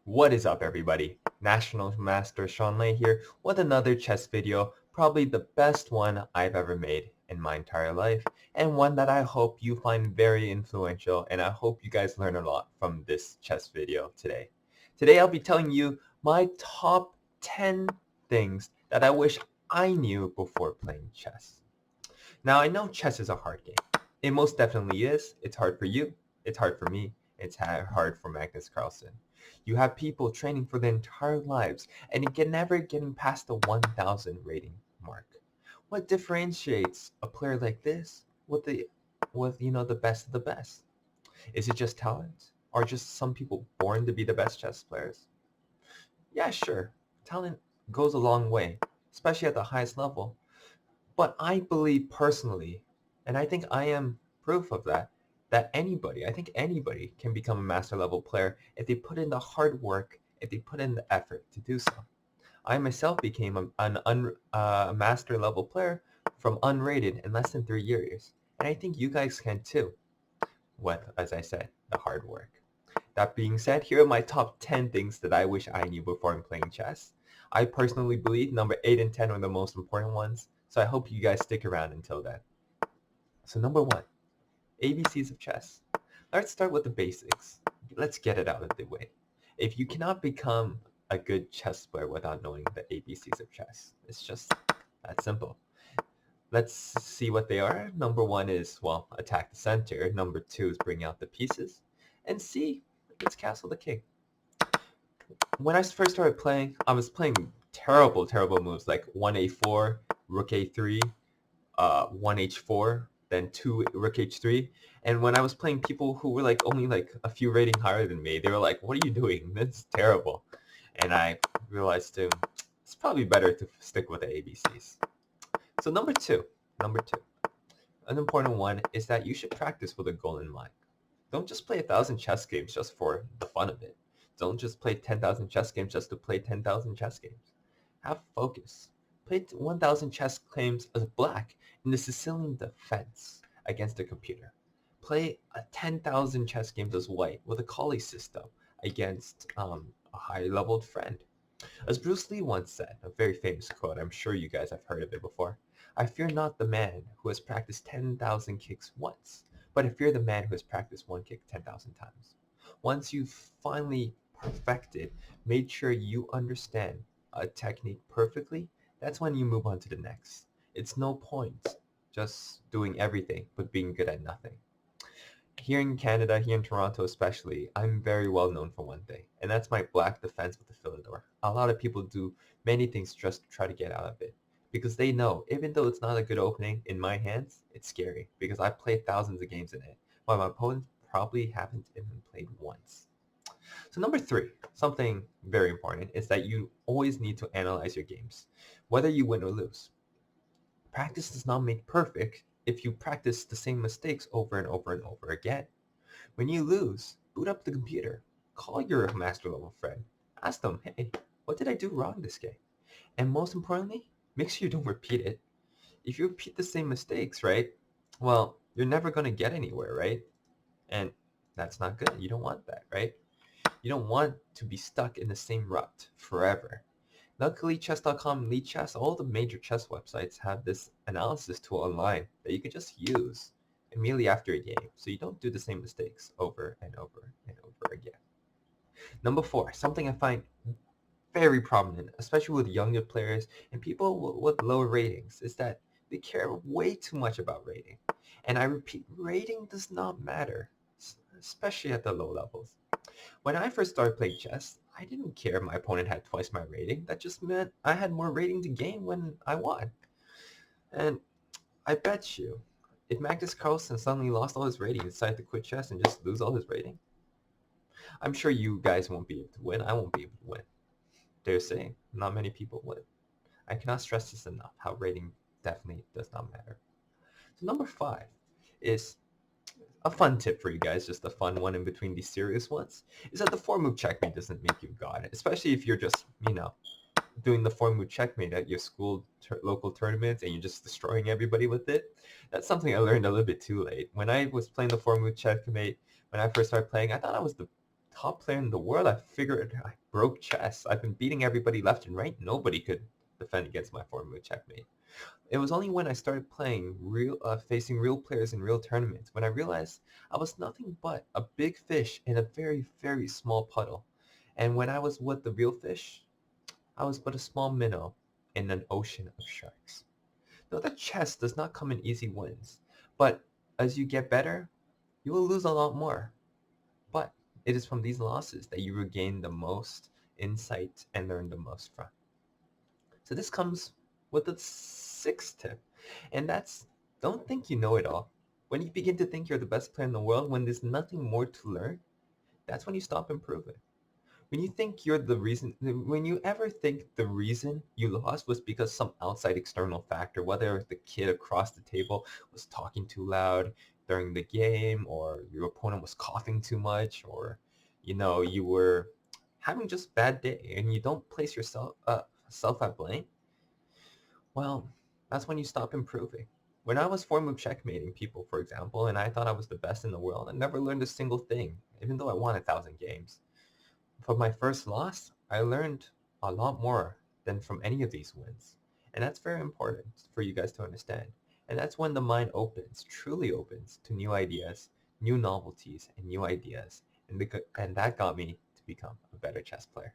What is up, everybody? National Master Sean Lei here with another chess video, probably the best one I've ever made in my entire life, and one that I hope you find very influential, and I hope you guys learn a lot from this chess video today. Today I'll be telling you my top 10 things that I wish I knew before playing chess. Now, I know chess is a hard game. It most definitely is. It's hard for you. It's hard for me. It's hard for Magnus Carlsen. You have people training for their entire lives and never getting past the 1,000 rating mark. What differentiates a player like this with the best of the best? Is it just talent? Or just some people born to be the best chess players? Yeah, sure. Talent goes a long way, especially at the highest level. But I believe personally, and I think I am proof of that, I think anybody can become a master level player if they put in the hard work, if they put in the effort to do so. I myself became a master level player from unrated in less than 3 years. And I think you guys can too, with, as I said, the hard work. That being said, here are my top 10 things that I wish I knew before I'm playing chess. I personally believe number 8 and 10 are the most important ones, so I hope you guys stick around until then. So number 1, ABCs of chess. Let's start with the basics. Let's get it out of the way. If you cannot become a good chess player without knowing the ABCs of chess, it's just that simple. Let's see what they are. Number 1 is, well, attack the center. Number 2 is bring out the pieces. And C, let's castle the king. When I first started playing, I was playing terrible moves like 1a4, rook a3, 1h4, then 2 rook h3. And when I was playing people who were only a few rating higher than me, they were like, what are you doing? That's terrible. And I realized too, it's probably better to stick with the ABCs. So number two, an important one is that you should practice with a goal in mind. Don't just play 1,000 chess games just for the fun of it. Don't just play 10,000 chess games just to play 10,000 chess games. Have focus. Play 1,000 chess games as black in the Sicilian defense against the computer. Play 10,000 chess games as white with a Colley system against a high-leveled friend. As Bruce Lee once said, a very famous quote, I'm sure you guys have heard of it before, I fear not the man who has practiced 10,000 kicks once, but I fear the man who has practiced one kick 10,000 times. Once you've finally perfected, made sure you understand a technique perfectly, that's when you move on to the next. It's no point just doing everything but being good at nothing. Here in Canada, here in Toronto especially, I'm very well known for one thing, and that's my black defense with the Philidor. A lot of people do many things just to try to get out of it, because they know, even though it's not a good opening in my hands, it's scary, because I've played thousands of games in it, while my opponents probably haven't even played once. So number 3, something very important, is that you always need to analyze your games, whether you win or lose. Practice does not make perfect if you practice the same mistakes over and over and over again. When you lose, boot up the computer. Call your master level friend. Ask them, hey, what did I do wrong this game? And most importantly, make sure you don't repeat it. If you repeat the same mistakes, right, well, you're never going to get anywhere, right? And that's not good. You don't want that, right? You don't want to be stuck in the same rut forever. Luckily, chess.com and Lead Chess, all the major chess websites have this analysis tool online that you can just use immediately after a game, so you don't do the same mistakes over and over and over again. Number 4, something I find very prominent, especially with younger players and people with lower ratings, is that they care way too much about rating. And I repeat, rating does not matter, especially at the low levels. When I first started playing chess, I didn't care if my opponent had twice my rating. That just meant I had more rating to gain when I won. And I bet you, if Magnus Carlsen suddenly lost all his rating and decided to quit chess and just lose all his rating, I'm sure you guys won't be able to win. I won't be able to win. Dare say, not many people would. I cannot stress this enough, how rating definitely does not matter. So number 5 is a fun tip for you guys, just a fun one in between these serious ones, is that the 4-move checkmate doesn't make you God, especially if you're just, doing the 4-move checkmate at your school local tournaments and you're just destroying everybody with it. That's something I learned a little bit too late. When I was playing the 4-move checkmate, when I first started playing, I thought I was the top player in the world, I figured I broke chess. I've been beating everybody left and right. Nobody could defend against my 4-move checkmate. It was only when I started playing facing real players in real tournaments, when I realized I was nothing but a big fish in a very, very small puddle. And when I was with the real fish, I was but a small minnow in an ocean of sharks. Though that chess does not come in easy wins, but as you get better, you will lose a lot more. But it is from these losses that you regain the most insight and learn the most from. So this comes with the sixth tip, and that's don't think you know it all. When you begin to think you're the best player in the world, when there's nothing more to learn, that's when you stop improving. When you think you're the reason, when you ever think the reason you lost was because some outside external factor, whether the kid across the table was talking too loud during the game, or your opponent was coughing too much, or you were having just a bad day, and you don't place yourself self at blame, well, that's when you stop improving. When I was 4-move checkmating people, for example, and I thought I was the best in the world, I never learned a single thing, even though I won 1,000 games. From my first loss, I learned a lot more than from any of these wins. And that's very important for you guys to understand. And that's when the mind opens, truly opens, to new ideas, new novelties, and new ideas. And that got me to become a better chess player.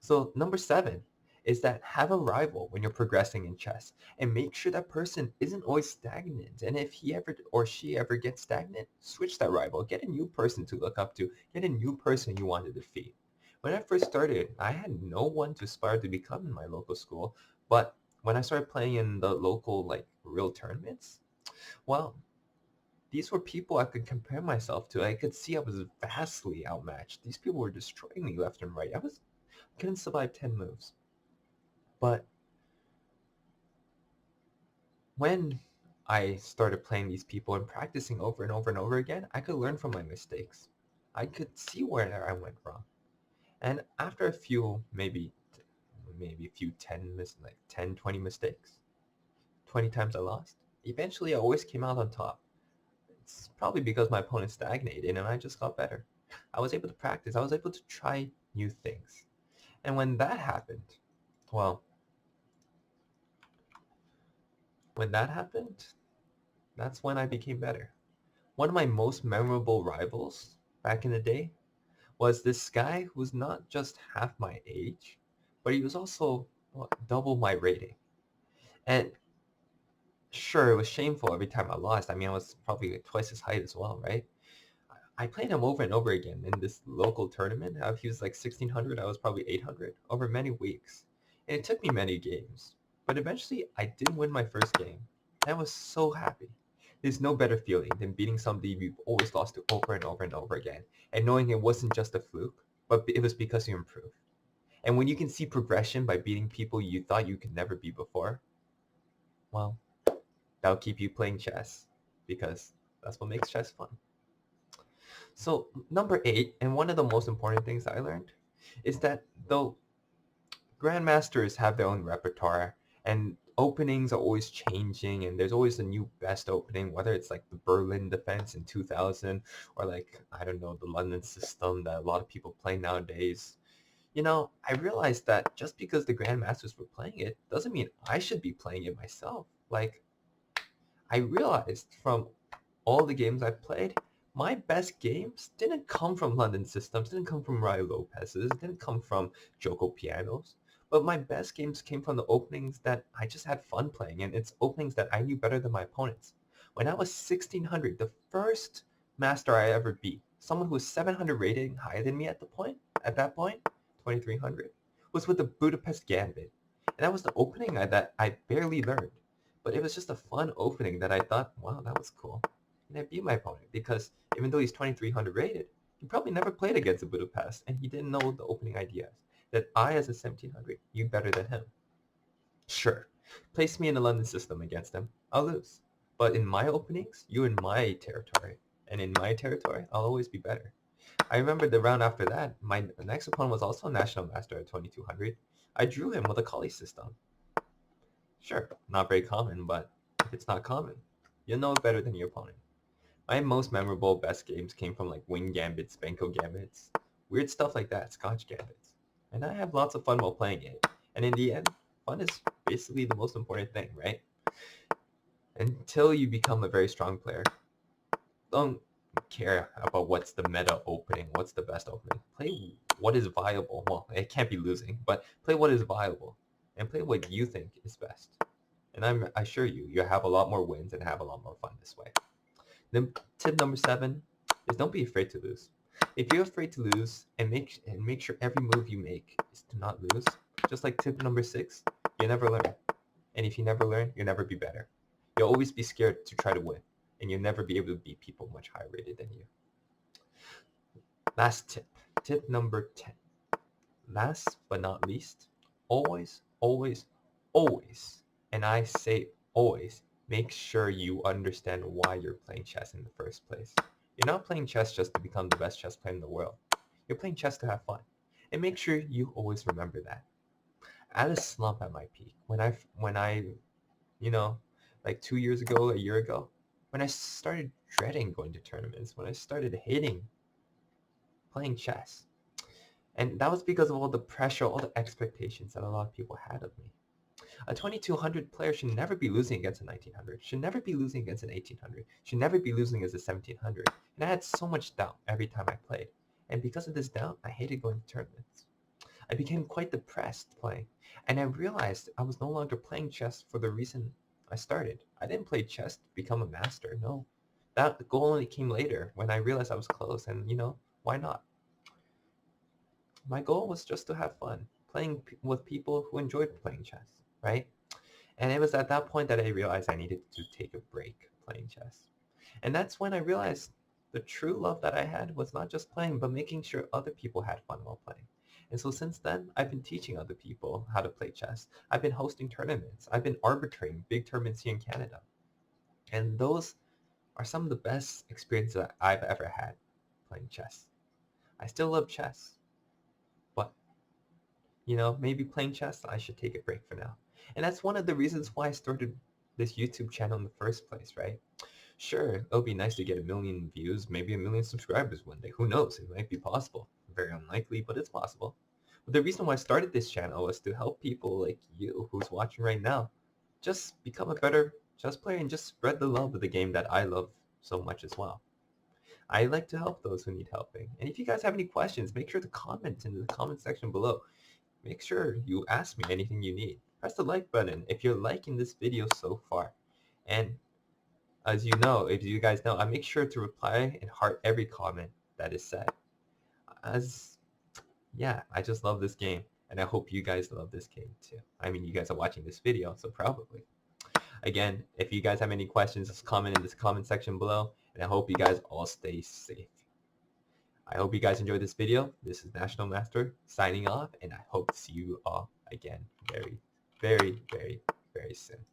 So number 7 is that have a rival when you're progressing in chess, and make sure that person isn't always stagnant. And if he ever or she ever gets stagnant, switch that rival. Get a new person to look up to. Get a new person you want to defeat. When I first started, I had no one to aspire to become in my local school. But when I started playing in the local real tournaments, well, these were people I could compare myself to. I could see I was vastly outmatched. These people were destroying me left and right. Couldn't survive 10 moves. But when I started playing these people and practicing over and over and over again, I could learn from my mistakes. I could see where I went wrong. And after a few, maybe a few 10, 20 mistakes, 20 times I lost, eventually I always came out on top. It's probably because my opponent stagnated and I just got better. I was able to practice. I was able to try new things. And when that happened, well, that's when I became better. One of my most memorable rivals back in the day was this guy who was not just half my age, but he was also double my rating. And sure, it was shameful every time I lost. I mean, I was probably twice his height as well, right? I played him over and over again in this local tournament. He was like 1,600, I was probably 800 over many weeks. And it took me many games. But eventually, I did win my first game. And I was so happy. There's no better feeling than beating somebody you've always lost to over and over and over again, and knowing it wasn't just a fluke, but it was because you improved. And when you can see progression by beating people you thought you could never beat before, well, that'll keep you playing chess, because that's what makes chess fun. So number 8, and one of the most important things I learned, is that though grandmasters have their own repertoire, and openings are always changing, and there's always a new best opening, whether it's like the Berlin defense in 2000, or I don't know, the London system that a lot of people play nowadays. I realized that just because the grandmasters were playing it doesn't mean I should be playing it myself. I realized from all the games I've played, my best games didn't come from London systems, didn't come from Rai Lopez's, didn't come from Joko Pianos. But my best games came from the openings that I just had fun playing, and it's openings that I knew better than my opponents. When I was 1,600, the first master I ever beat, someone who was 700 rating higher than me at that point, 2,300, was with the Budapest Gambit. And that was the opening that I barely learned. But it was just a fun opening that I thought, wow, that was cool. And I beat my opponent because even though he's 2,300 rated, he probably never played against the Budapest, and he didn't know the opening ideas that I, as a 1,700, knew better than him. Sure, place me in the London system against him, I'll lose. But in my openings, you're in my territory. And in my territory, I'll always be better. I remember the round after that, my next opponent was also a national master at 2,200. I drew him with a Kali system. Sure, not very common, but if it's not common, you'll know it better than your opponent. My most memorable best games came from wing gambits, Benko gambits, weird stuff like that, Scotch Gambits. And I have lots of fun while playing it. And in the end, fun is basically the most important thing, right? Until you become a very strong player, don't care about what's the meta opening, what's the best opening. Play what is viable. Well, it can't be losing, but play what is viable and play what you think is best. And I assure you, you'll have a lot more wins and have a lot more fun this way. Then tip number 7 is don't be afraid to lose. If you're afraid to lose and make sure every move you make is to not lose, just like tip number 6, you never learn. And if you never learn, you'll never be better. You'll always be scared to try to win, and you'll never be able to beat people much higher rated than you. Last tip, tip number 10. Last but not least, always, always, always, and I say always, make sure you understand why you're playing chess in the first place. You're not playing chess just to become the best chess player in the world. You're playing chess to have fun. And make sure you always remember that. I had a slump at my peak when I, like 2 years ago, a year ago, when I started dreading going to tournaments, when I started hating playing chess. And that was because of all the pressure, all the expectations that a lot of people had of me. A 2200 player should never be losing against a 1900, should never be losing against an 1800, should never be losing against a 1700. And I had so much doubt every time I played. And because of this doubt, I hated going to tournaments. I became quite depressed playing. And I realized I was no longer playing chess for the reason I started. I didn't play chess to become a master, no. That goal only came later when I realized I was close, and why not? My goal was just to have fun, playing with people who enjoyed playing chess, right? And it was at that point that I realized I needed to take a break playing chess. And that's when I realized the true love that I had was not just playing, but making sure other people had fun while playing. And so since then, I've been teaching other people how to play chess. I've been hosting tournaments. I've been arbitrating big tournaments here in Canada. And those are some of the best experiences that I've ever had playing chess. I still love chess, but maybe playing chess, I should take a break for now. And that's one of the reasons why I started this YouTube channel in the first place, right? Sure, it'll be nice to get 1,000,000 views, maybe 1,000,000 subscribers one day. Who knows? It might be possible. Very unlikely, but it's possible. But the reason why I started this channel was to help people like you who's watching right now just become a better chess player and just spread the love of the game that I love so much as well. I like to help those who need helping. And if you guys have any questions, make sure to comment in the comment section below. Make sure you ask me anything you need. Press the like button if you're liking this video so far. And as you know, if you guys know, I make sure to reply and heart every comment that is said. I just love this game, and I hope you guys love this game too. I mean, you guys are watching this video, so probably. Again, if you guys have any questions, just comment in this comment section below, and I hope you guys all stay safe. I hope you guys enjoyed this video. This is National Master signing off, and I hope to see you all again very, very, very, very soon.